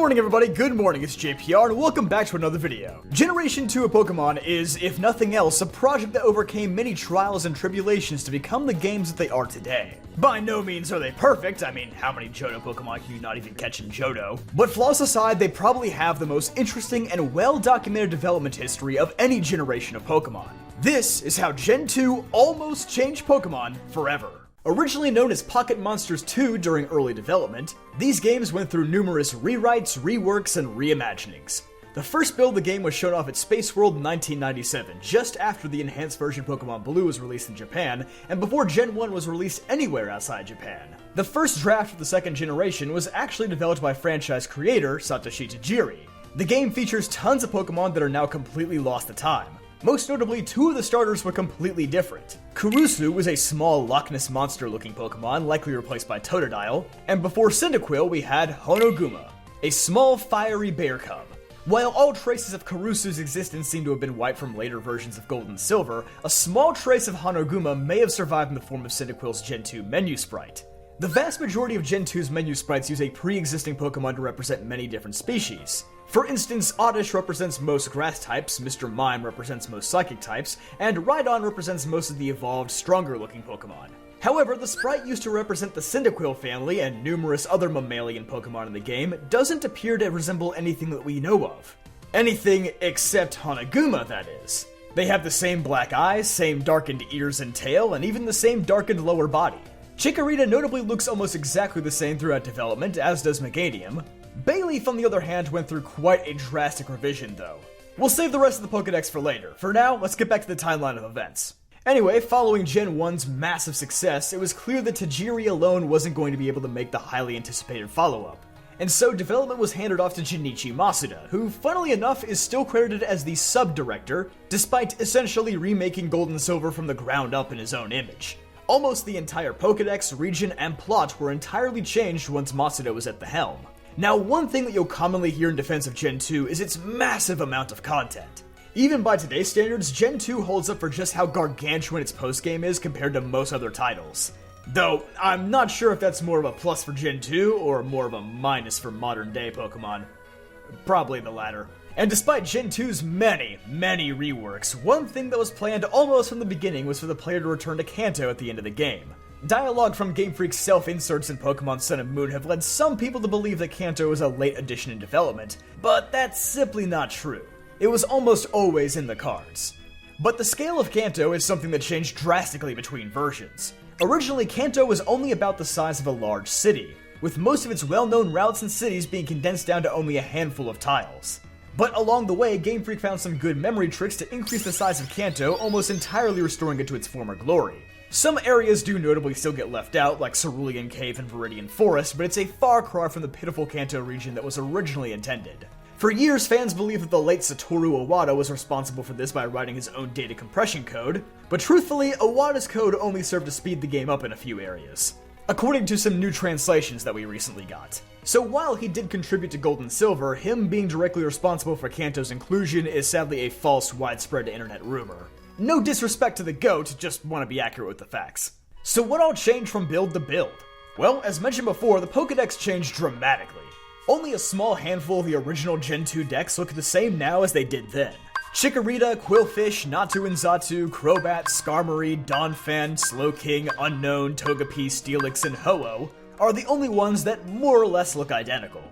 morning everybody, good morning, it's JPR and welcome back to another video. Generation 2 of Pokemon is, if nothing else, a project that overcame many trials and tribulations to become the games that they are today. By no means are they perfect, I mean, how many Johto Pokemon can you not even catch in Johto? But flaws aside, they probably have the most interesting and well-documented development history of any generation of Pokemon. This is how Gen 2 almost changed Pokemon forever. Originally known as Pocket Monsters 2 during early development, these games went through numerous rewrites, reworks, and reimaginings. The first build of the game was shown off at Space World in 1997, just after the enhanced version Pokemon Blue was released in Japan, and before Gen 1 was released anywhere outside Japan. The first draft of the second generation was actually developed by franchise creator Satoshi Tajiri. The game features tons of Pokemon that are now completely lost to time. Most notably, two of the starters were completely different. Kurusu was a small Loch Ness Monster-looking Pokemon, likely replaced by Totodile, and before Cyndaquil we had Honoguma, a small fiery bear cub. While all traces of Kurusu's existence seem to have been wiped from later versions of Gold and Silver, a small trace of Honoguma may have survived in the form of Cyndaquil's Gen 2 menu sprite. The vast majority of Gen 2's menu sprites use a pre-existing Pokemon to represent many different species. For instance, Oddish represents most grass types, Mr. Mime represents most psychic types, and Rhydon represents most of the evolved, stronger-looking Pokemon. However, the sprite used to represent the Cyndaquil family and numerous other mammalian Pokemon in the game doesn't appear to resemble anything that we know of. Anything except Honoguma, that is. They have the same black eyes, same darkened ears and tail, and even the same darkened lower body. Chikorita notably looks almost exactly the same throughout development, as does Meganium. Bayleaf, on the other hand, went through quite a drastic revision, though. We'll save the rest of the Pokedex for later. For now, let's get back to the timeline of events. Anyway, following Gen 1's massive success, it was clear that Tajiri alone wasn't going to be able to make the highly anticipated follow-up. And so development was handed off to Junichi Masuda, who, funnily enough, is still credited as the sub-director, despite essentially remaking Gold and Silver from the ground up in his own image. Almost the entire Pokedex, region, and plot were entirely changed once Masuda was at the helm. Now, one thing that you'll commonly hear in defense of Gen 2 is its massive amount of content. Even by today's standards, Gen 2 holds up for just how gargantuan its postgame is compared to most other titles. Though, I'm not sure if that's more of a plus for Gen 2 or more of a minus for modern day Pokemon. Probably the latter. And despite Gen 2's many reworks, one thing that was planned almost from the beginning was for the player to return to Kanto at the end of the game. Dialogue from Game Freak's self-inserts in Pokemon Sun and Moon have led some people to believe that Kanto was a late addition in development, but that's simply not true. It was almost always in the cards. But the scale of Kanto is something that changed drastically between versions. Originally, Kanto was only about the size of a large city, with most of its well-known routes and cities being condensed down to only a handful of tiles. But along the way, Game Freak found some good memory tricks to increase the size of Kanto, almost entirely restoring it to its former glory. Some areas do notably still get left out, like Cerulean Cave and Viridian Forest, but it's a far cry from the pitiful Kanto region that was originally intended. For years, fans believed that the late Satoru Iwata was responsible for this by writing his own data compression code, but truthfully, Iwata's code only served to speed the game up in a few areas, according to some new translations that we recently got. So while he did contribute to Gold and Silver, him being directly responsible for Kanto's inclusion is sadly a false, widespread internet rumor. No disrespect to the GOAT, just want to be accurate with the facts. So what all changed from build to build? Well, as mentioned before, the Pokedex changed dramatically. Only a small handful of the original Gen 2 decks look the same now as they did then. Chikorita, Qwilfish, Natu and Xatu, Crobat, Skarmory, Donphan, Slowking, Unknown, Togepi, Steelix, and Ho-Oh are the only ones that more or less look identical.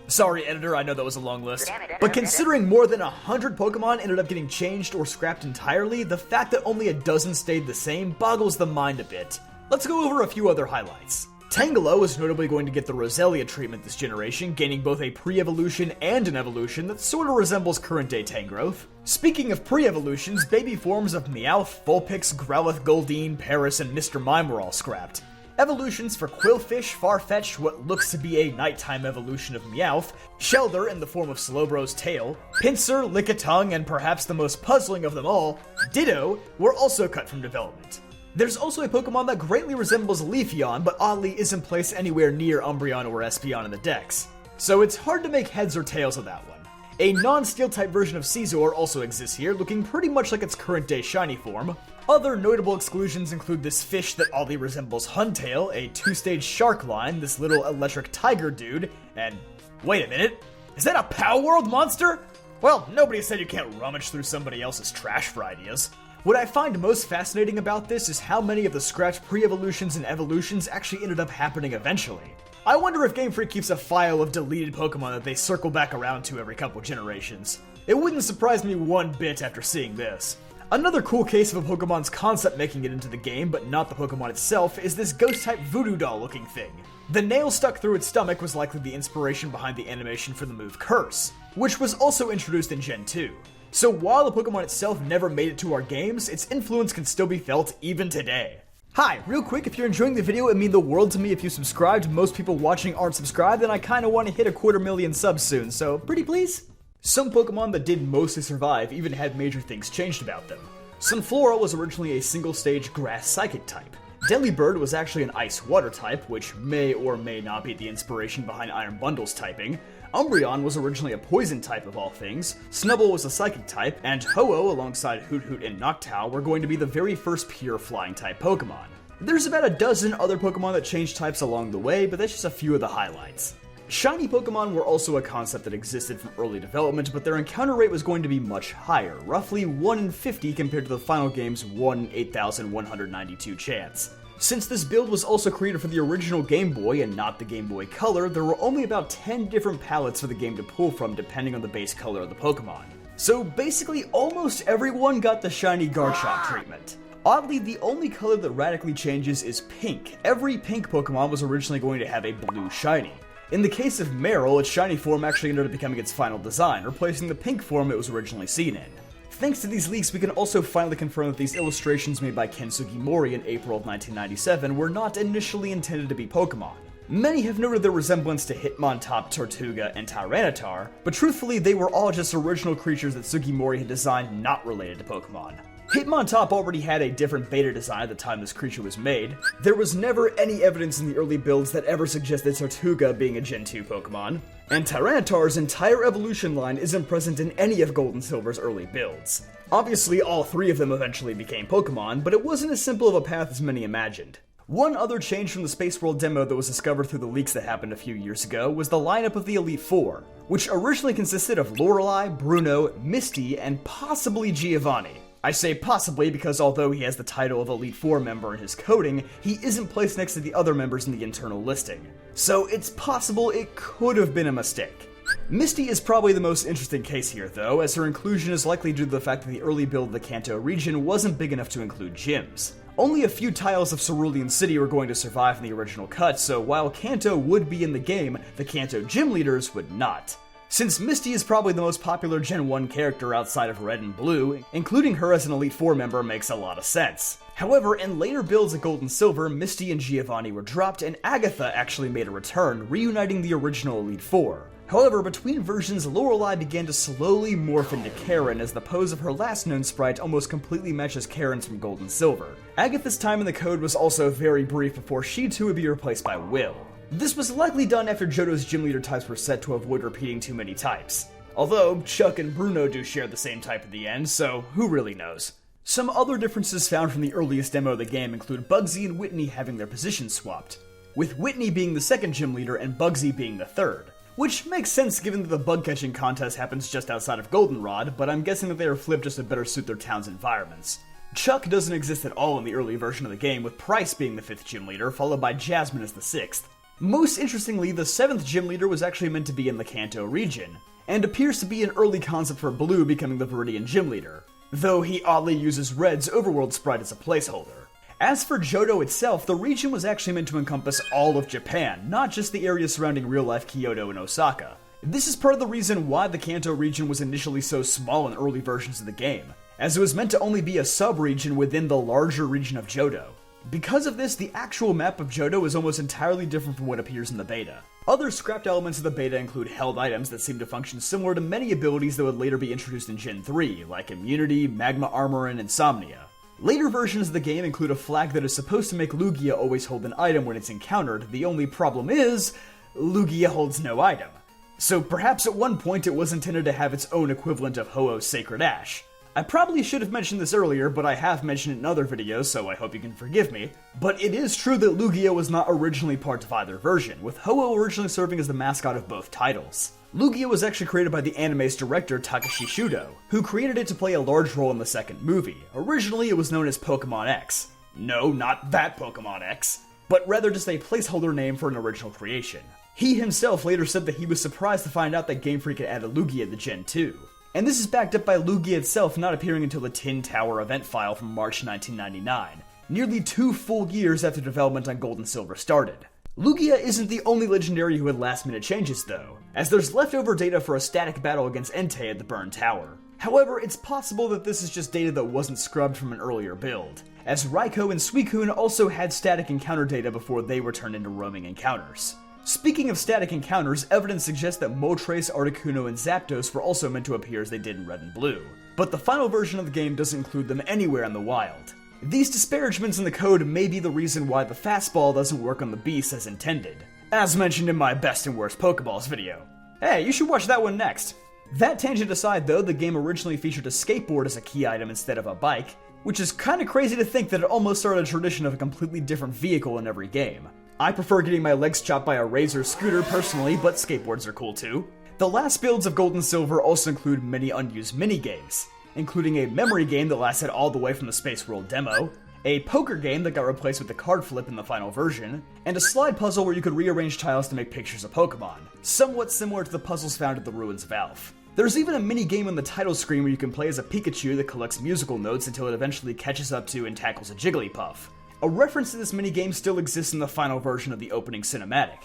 Sorry, editor, I know that was a long list. But considering more than 100 Pokemon ended up getting changed or scrapped entirely, the fact that only a dozen stayed the same boggles the mind a bit. Let's go over a few other highlights. Tangela is notably going to get the Roselia treatment this generation, gaining both a pre-evolution and an evolution that sort of resembles current-day Tangrowth. Speaking of pre-evolutions, baby forms of Meowth, Vulpix, Growlithe, Goldeen, Paris, and Mr. Mime were all scrapped. Evolutions for Qwilfish, Farfetch, what looks to be a nighttime evolution of Meowth, Shelder in the form of Slowbro's tail, Pinsir, Lickitung, and perhaps the most puzzling of them all, Ditto, were also cut from development. There's also a Pokemon that greatly resembles Leafeon, but oddly isn't placed anywhere near Umbreon or Espeon in the decks. So it's hard to make heads or tails of that one. A non-steel type version of Scizor also exists here, looking pretty much like its current day shiny form. Other notable exclusions include this fish that oddly resembles Huntail, a two-stage shark line, this little electric tiger dude, and wait a minute, Is that a Pow World monster? Well, nobody said you can't rummage through somebody else's trash for ideas. What I find most fascinating about this is how many of the scratch pre-evolutions and evolutions actually ended up happening eventually. I wonder if Game Freak keeps a file of deleted Pokemon that they circle back around to every couple generations. It wouldn't surprise me one bit after seeing this. Another cool case of a Pokemon's concept making it into the game, but not the Pokemon itself, is this ghost-type voodoo doll looking thing. The nail stuck through its stomach was likely the inspiration behind the animation for the move Curse, which was also introduced in Gen 2. So while the Pokemon itself never made it to our games, its influence can still be felt even today. Hi, real quick, if you're enjoying the video, it'd mean the world to me if you subscribed. Most people watching aren't subscribed, and I kinda wanna hit 250,000 subs soon, so pretty please? Some Pokemon that did mostly survive even had major things changed about them. Sunflora was originally a single-stage grass psychic type. Delibird was actually an ice-water type, which may or may not be the inspiration behind Iron Bundle's typing. Umbreon was originally a poison type of all things, Snubbull was a psychic type, and Ho-Oh alongside Hoot-Hoot and Noctowl were going to be the very first pure flying type Pokemon. There's about a dozen other Pokemon that changed types along the way, but that's just a few of the highlights. Shiny Pokemon were also a concept that existed from early development, but their encounter rate was going to be much higher, roughly 1 in 50 compared to the final game's 1 in 8,192 chance. Since this build was also created for the original Game Boy and not the Game Boy Color, there were only about 10 different palettes for the game to pull from depending on the base color of the Pokemon. So basically almost everyone got the shiny Garchomp treatment. Oddly, the only color that radically changes is pink. Every pink Pokemon was originally going to have a blue shiny. In the case of Marill, its shiny form actually ended up becoming its final design, replacing the pink form it was originally seen in. Thanks to these leaks, we can also finally confirm that these illustrations made by Ken Sugimori in April of 1997 were not initially intended to be Pokemon. Many have noted their resemblance to Hitmontop, Tortuga, and Tyranitar, but truthfully they were all just original creatures that Sugimori had designed not related to Pokemon. Hitmontop already had a different beta design at the time this creature was made. There was never any evidence in the early builds that ever suggested Tortuga being a Gen 2 Pokemon, and Tyranitar's entire evolution line isn't present in any of Gold and Silver's early builds. Obviously, all three of them eventually became Pokemon, but it wasn't as simple of a path as many imagined. One other change from the Space World demo that was discovered through the leaks that happened a few years ago was the lineup of the Elite Four, which originally consisted of Lorelei, Bruno, Misty, and possibly Giovanni. I say possibly because although he has the title of Elite Four member in his coding, he isn't placed next to the other members in the internal listing. So it's possible it could have been a mistake. Misty is probably the most interesting case here though, as her inclusion is likely due to the fact that the early build of the Kanto region wasn't big enough to include gyms. Only a few tiles of Cerulean City were going to survive in the original cut, so while Kanto would be in the game, the Kanto gym leaders would not. Since Misty is probably the most popular Gen 1 character outside of Red and Blue, including her as an Elite Four member makes a lot of sense. However, in later builds of Gold and Silver, Misty and Giovanni were dropped, and Agatha actually made a return, reuniting the original Elite Four. However, between versions, Lorelei began to slowly morph into Karen, as the pose of her last known sprite almost completely matches Karen's from Gold and Silver. Agatha's time in the code was also very brief before she too would be replaced by Will. This was likely done after Johto's gym leader types were set to avoid repeating too many types. Although, Chuck and Bruno do share the same type at the end, so who really knows? Some other differences found from the earliest demo of the game include Bugsy and Whitney having their positions swapped, with Whitney being the second gym leader and Bugsy being the third. Which makes sense given that the bug catching contest happens just outside of Goldenrod, but I'm guessing that they are flipped just to better suit their town's environments. Chuck doesn't exist at all in the early version of the game, with Price being the 5th gym leader, followed by Jasmine as the 6th. Most interestingly, the 7th gym leader was actually meant to be in the Kanto region, and appears to be an early concept for Blue becoming the Viridian gym leader, though he oddly uses Red's overworld sprite as a placeholder. As for Johto itself, the region was actually meant to encompass all of Japan, not just the area surrounding real-life Kyoto and Osaka. This is part of the reason why the Kanto region was initially so small in early versions of the game, as it was meant to only be a sub-region within the larger region of Johto. Because of this, the actual map of Johto is almost entirely different from what appears in the beta. Other scrapped elements of the beta include held items that seem to function similar to many abilities that would later be introduced in Gen 3, like Immunity, Magma Armor, and Insomnia. Later versions of the game include a flag that is supposed to make Lugia always hold an item when it's encountered. The only problem is, Lugia holds no item. So perhaps at one point it was intended to have its own equivalent of Ho-Oh's Sacred Ash. I probably should have mentioned this earlier, but I have mentioned it in other videos, so I hope you can forgive me. But it is true that Lugia was not originally part of either version, with Ho-Oh originally serving as the mascot of both titles. Lugia was actually created by the anime's director Takashi Shudo, who created it to play a large role in the second movie. Originally, it was known as Pokemon X. No, not that Pokemon X, but rather just a placeholder name for an original creation. He himself later said that he was surprised to find out that Game Freak had added Lugia to Gen 2. And this is backed up by Lugia itself not appearing until the Tin Tower event file from March 1999, nearly 2 full years after development on Gold and Silver started. Lugia isn't the only legendary who had last-minute changes though, as there's leftover data for a static battle against Entei at the Burn Tower. However, it's possible that this is just data that wasn't scrubbed from an earlier build, as Raikou and Suicune also had static encounter data before they were turned into roaming encounters. Speaking of static encounters, evidence suggests that Moltres, Articuno, and Zapdos were also meant to appear as they did in Red and Blue, but the final version of the game doesn't include them anywhere in the wild. These disparagements in the code may be the reason why the fastball doesn't work on the beast as intended, as mentioned in my best and worst Pokeballs video. Hey, you should watch that one next. That tangent aside though, the game originally featured a skateboard as a key item instead of a bike, which is kinda crazy to think that it almost started a tradition of a completely different vehicle in every game. I prefer getting my legs chopped by a Razor scooter personally, but skateboards are cool too. The last builds of Gold and Silver also include many unused minigames, including a memory game that lasted all the way from the Space World demo, a poker game that got replaced with the card flip in the final version, and a slide puzzle where you could rearrange tiles to make pictures of Pokemon, somewhat similar to the puzzles found at the Ruins of Alph. There's even a mini-game on the title screen where you can play as a Pikachu that collects musical notes until it eventually catches up to and tackles a Jigglypuff. A reference to this minigame still exists in the final version of the opening cinematic.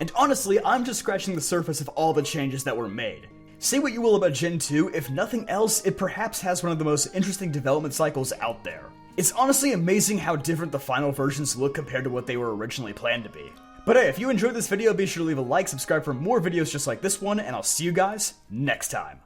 And honestly, I'm just scratching the surface of all the changes that were made. Say what you will about Gen 2, if nothing else, it perhaps has one of the most interesting development cycles out there. It's honestly amazing how different the final versions look compared to what they were originally planned to be. But hey, if you enjoyed this video, be sure to leave a like, subscribe for more videos just like this one, and I'll see you guys next time.